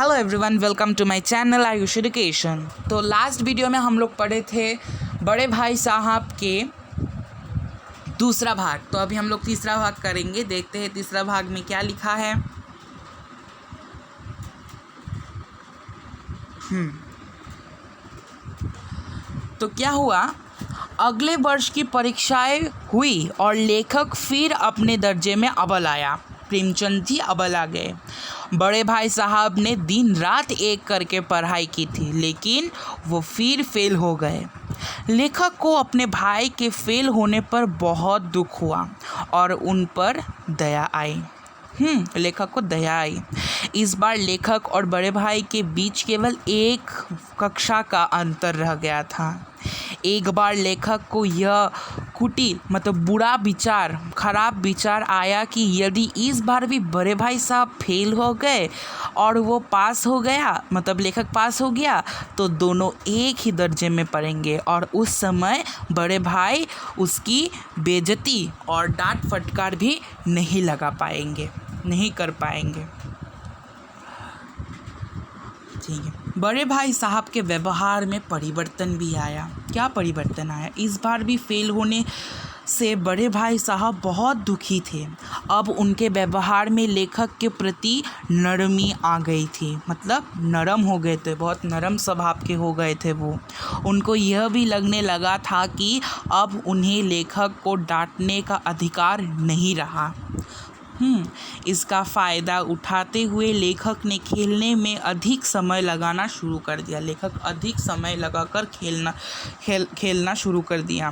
Hello everyone, welcome to my channel Ayush education. तो last video में हम लोग पढ़े थे बड़े भाई साहब के दूसरा भाग। तो अभी हम लोग तीसरा भाग करेंगे। देखते हैं तीसरा भाग में क्या लिखा है। तो क्या हुआ, अगले वर्ष की परीक्षाएं हुई और लेखक फिर अपने दर्जे में अव्वल आया। प्रेमचंद जी अव्वल आ गए। बड़े भाई साहब ने दिन रात एक करके पढ़ाई की थी, लेकिन वो फिर फेल हो गए। लेखक को अपने भाई के फेल होने पर बहुत दुख हुआ और उन पर दया आई। लेखक को दया आई। इस बार लेखक और बड़े भाई के बीच केवल एक कक्षा का अंतर रह गया था। एक बार लेखक को यह बुरा विचार, खराब विचार आया कि यदि इस बार भी बड़े भाई साहब फेल हो गए और वो पास हो गया, लेखक पास हो गया, तो दोनों एक ही दर्जे में पढ़ेंगे और उस समय बड़े भाई उसकी बेइज्जती और डांट फटकार भी नहीं कर पाएंगे। ठीक है। बड़े भाई साहब के व्यवहार में परिवर्तन भी आया। क्या परिवर्तन आया? इस बार भी फेल होने से बड़े भाई साहब बहुत दुखी थे। अब उनके व्यवहार में लेखक के प्रति नरमी आ गई थी, नरम हो गए थे, बहुत नरम स्वभाव के हो गए थे वो। उनको यह भी लगने लगा था कि अब उन्हें लेखक को डांटने का अधिकार नहीं रहा। इसका फ़ायदा उठाते हुए लेखक ने खेलने में अधिक समय लगाना शुरू कर दिया। लेखक अधिक समय लगाकर खेलना शुरू कर दिया।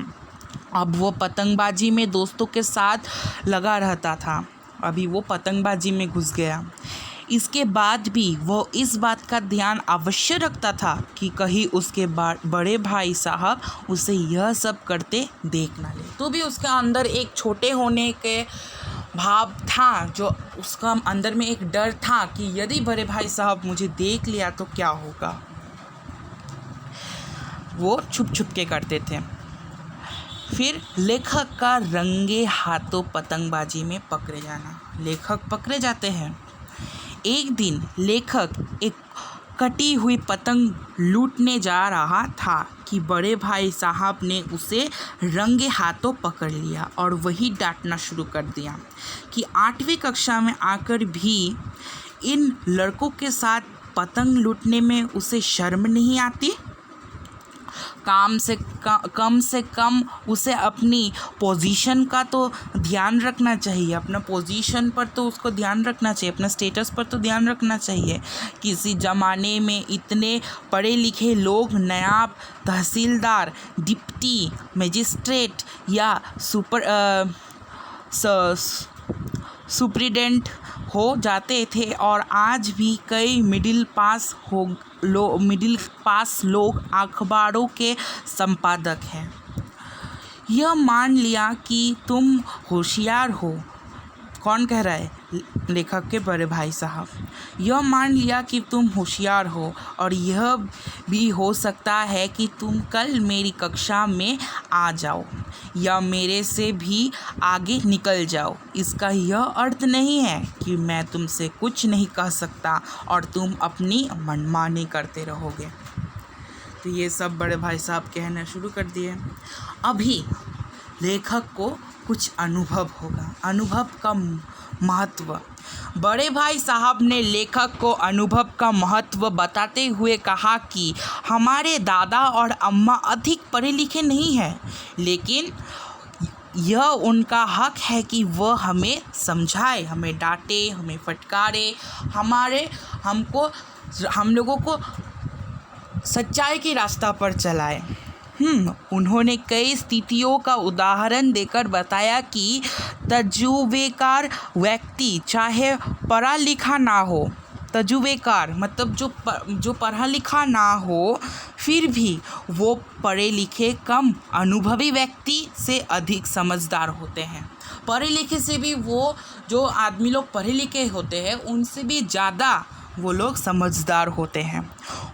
अब वो पतंगबाजी में दोस्तों के साथ लगा रहता था। अभी वो पतंगबाजी में घुस गया। इसके बाद भी वो इस बात का ध्यान अवश्य रखता था कि कहीं उसके बड़े भाई साहब उसे यह सब करते देख ना ले। तो भी उसके अंदर एक छोटे होने के भाव था, जो उसका अंदर में एक डर था कि यदि बड़े भाई साहब मुझे देख लिया तो क्या होगा। वो छुप छुप के करते थे। फिर लेखक का रंगे हाथों पतंगबाजी में पकड़े जाना। लेखक पकड़े जाते हैं। एक दिन लेखक एक कटी हुई पतंग लूटने जा रहा था कि बड़े भाई साहब ने उसे रंगे हाथों पकड़ लिया और वही डांटना शुरू कर दिया कि 8वीं कक्षा में आकर भी इन लड़कों के साथ पतंग लूटने में उसे शर्म नहीं आती। कम से कम उसे अपनी पोजीशन का तो ध्यान रखना चाहिए। अपना पोजीशन पर तो उसको ध्यान रखना चाहिए, अपना स्टेटस पर तो ध्यान रखना चाहिए। किसी ज़माने में इतने पढ़े लिखे लोग नायब तहसीलदार, डिप्टी मजिस्ट्रेट या सुप्रीडेंट हो जाते थे और आज भी कई मिडिल पास लोग अखबारों के संपादक हैं। यह मान लिया कि तुम होशियार हो। कौन कह रहा है? लेखक के बड़े भाई साहब। यह मान लिया कि तुम होशियार हो और यह भी हो सकता है कि तुम कल मेरी कक्षा में आ जाओ या मेरे से भी आगे निकल जाओ। इसका यह अर्थ नहीं है कि मैं तुमसे कुछ नहीं कह सकता और तुम अपनी मनमानी करते रहोगे। तो ये सब बड़े भाई साहब कहना शुरू कर दिए। अभी लेखक को कुछ अनुभव होगा। अनुभव का महत्व। बड़े भाई साहब ने लेखक को अनुभव का महत्व बताते हुए कहा कि हमारे दादा और अम्मा अधिक पढ़े लिखे नहीं हैं, लेकिन यह उनका हक है कि वह हमें समझाए, हमें डांटे, हमें फटकारे, हम लोगों को सच्चाई के रास्ता पर चलाए। उन्होंने कई स्थितियों का उदाहरण देकर बताया कि तजुर्बेकार व्यक्ति चाहे पढ़ा लिखा ना हो, तजुर्बेकार जो पढ़ा लिखा ना हो, फिर भी वो पढ़े लिखे कम अनुभवी व्यक्ति से अधिक समझदार होते हैं। पढ़े लिखे से भी वो जो आदमी लोग पढ़े लिखे होते हैं उनसे भी ज़्यादा वो लोग समझदार होते हैं।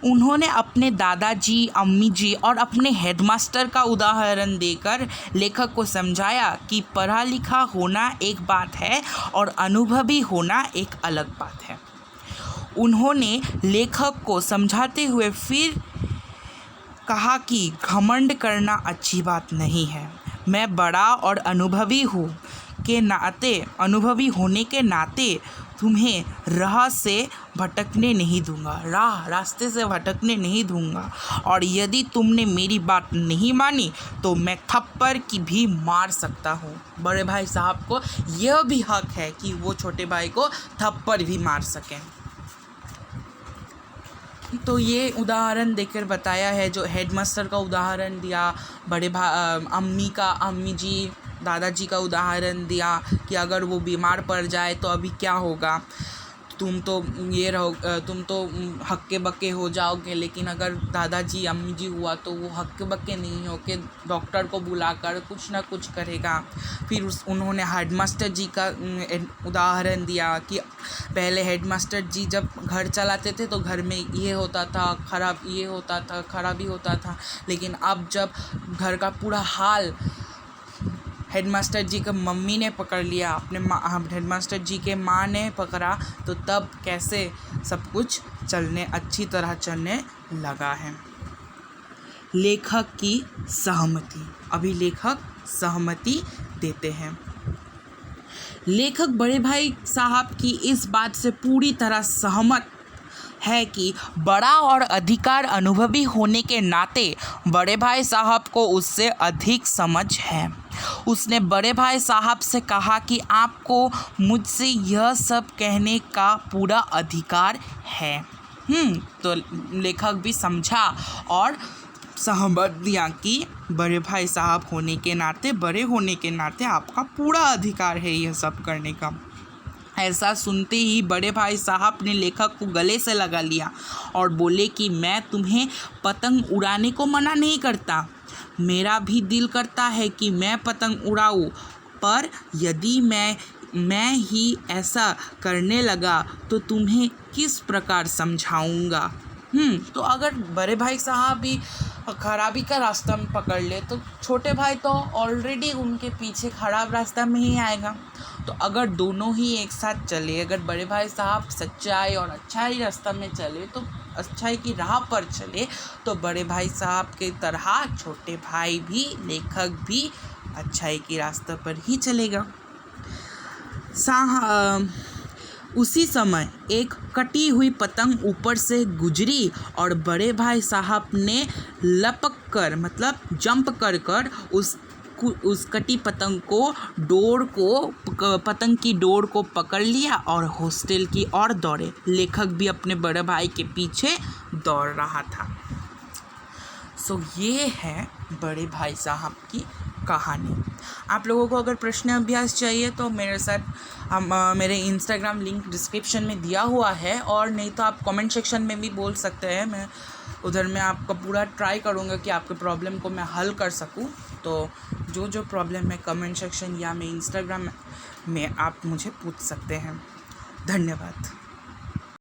उन्होंने अपने दादाजी, अम्मी जी और अपने हेडमास्टर का उदाहरण देकर लेखक को समझाया कि पढ़ा लिखा होना एक बात है और अनुभवी होना एक अलग बात है। उन्होंने लेखक को समझाते हुए फिर कहा कि घमंड करना अच्छी बात नहीं है। मैं बड़ा और अनुभवी होने के नाते तुम्हें रास्ते से भटकने नहीं दूंगा, और यदि तुमने मेरी बात नहीं मानी तो मैं थप्पड़ की भी मार सकता हूँ। बड़े भाई साहब को यह भी हक है कि वो छोटे भाई को थप्पड़ भी मार सकें। तो ये उदाहरण देकर बताया है, जो हेडमास्टर का उदाहरण दिया, अम्मी जी दादाजी का उदाहरण दिया कि अगर वो बीमार पड़ जाए तो अभी क्या होगा, तुम तो हक्के बक्के हो जाओगे, लेकिन अगर दादाजी अम्मी जी हुआ तो वो हक्के बक्के नहीं होके डॉक्टर को बुलाकर कुछ ना कुछ करेगा। फिर उन्होंने हेडमास्टर जी का उदाहरण दिया कि पहले हेडमास्टर जी जब घर चलाते थे तो घर में ये होता था, खराबी होता था, लेकिन अब जब घर का पूरा हाल हेडमास्टर जी के मम्मी ने पकड़ लिया, हेडमास्टर जी के माँ ने पकड़ा, तो तब कैसे सब कुछ अच्छी तरह चलने लगा है। लेखक की सहमति। अभी लेखक सहमति देते हैं। लेखक बड़े भाई साहब की इस बात से पूरी तरह सहमत है कि बड़ा और अधिकार अनुभवी होने के नाते बड़े भाई साहब को उससे अधिक समझ है। उसने बड़े भाई साहब से कहा कि आपको मुझसे यह सब कहने का पूरा अधिकार है। तो लेखक भी समझा और सहमत दिया कि बड़े भाई साहब बड़े होने के नाते आपका पूरा अधिकार है यह सब करने का। ऐसा सुनते ही बड़े भाई साहब ने लेखक को गले से लगा लिया और बोले कि मैं तुम्हें पतंग उड़ाने को मना नहीं करता, मेरा भी दिल करता है कि मैं पतंग उड़ाऊं, पर यदि मैं ही ऐसा करने लगा तो तुम्हें किस प्रकार समझाऊंगा। तो अगर बड़े भाई साहब भी खराबी का रास्ता में पकड़ ले तो छोटे भाई तो ऑलरेडी उनके पीछे खराब रास्ता में ही आएगा। तो अगर दोनों ही एक साथ चले, अगर बड़े भाई साहब सच्चाई और अच्छाई रास्ता में चले, तो अच्छाई की राह पर चले, तो बड़े भाई साहब के तरह छोटे भाई भी, लेखक भी अच्छाई की रास्ते पर ही चलेगा। उसी समय एक कटी हुई पतंग ऊपर से गुजरी और बड़े भाई साहब ने लपक कर जंप कर उस कटी पतंग पतंग की डोर को पकड़ लिया और हॉस्टल की ओर दौड़े। लेखक भी अपने बड़े भाई के पीछे दौड़ रहा था। ये है बड़े भाई साहब की कहानी। आप लोगों को अगर प्रश्न अभ्यास चाहिए तो मेरे साथ मेरे इंस्टाग्राम लिंक डिस्क्रिप्शन में दिया हुआ है, और नहीं तो आप कमेंट सेक्शन में भी बोल सकते हैं। मैं उधर में आपका पूरा ट्राई करूँगा कि आपके प्रॉब्लम को मैं हल कर सकूँ। तो जो प्रॉब्लम है कमेंट सेक्शन या मैं इंस्टाग्राम में आप मुझे पूछ सकते हैं। धन्यवाद।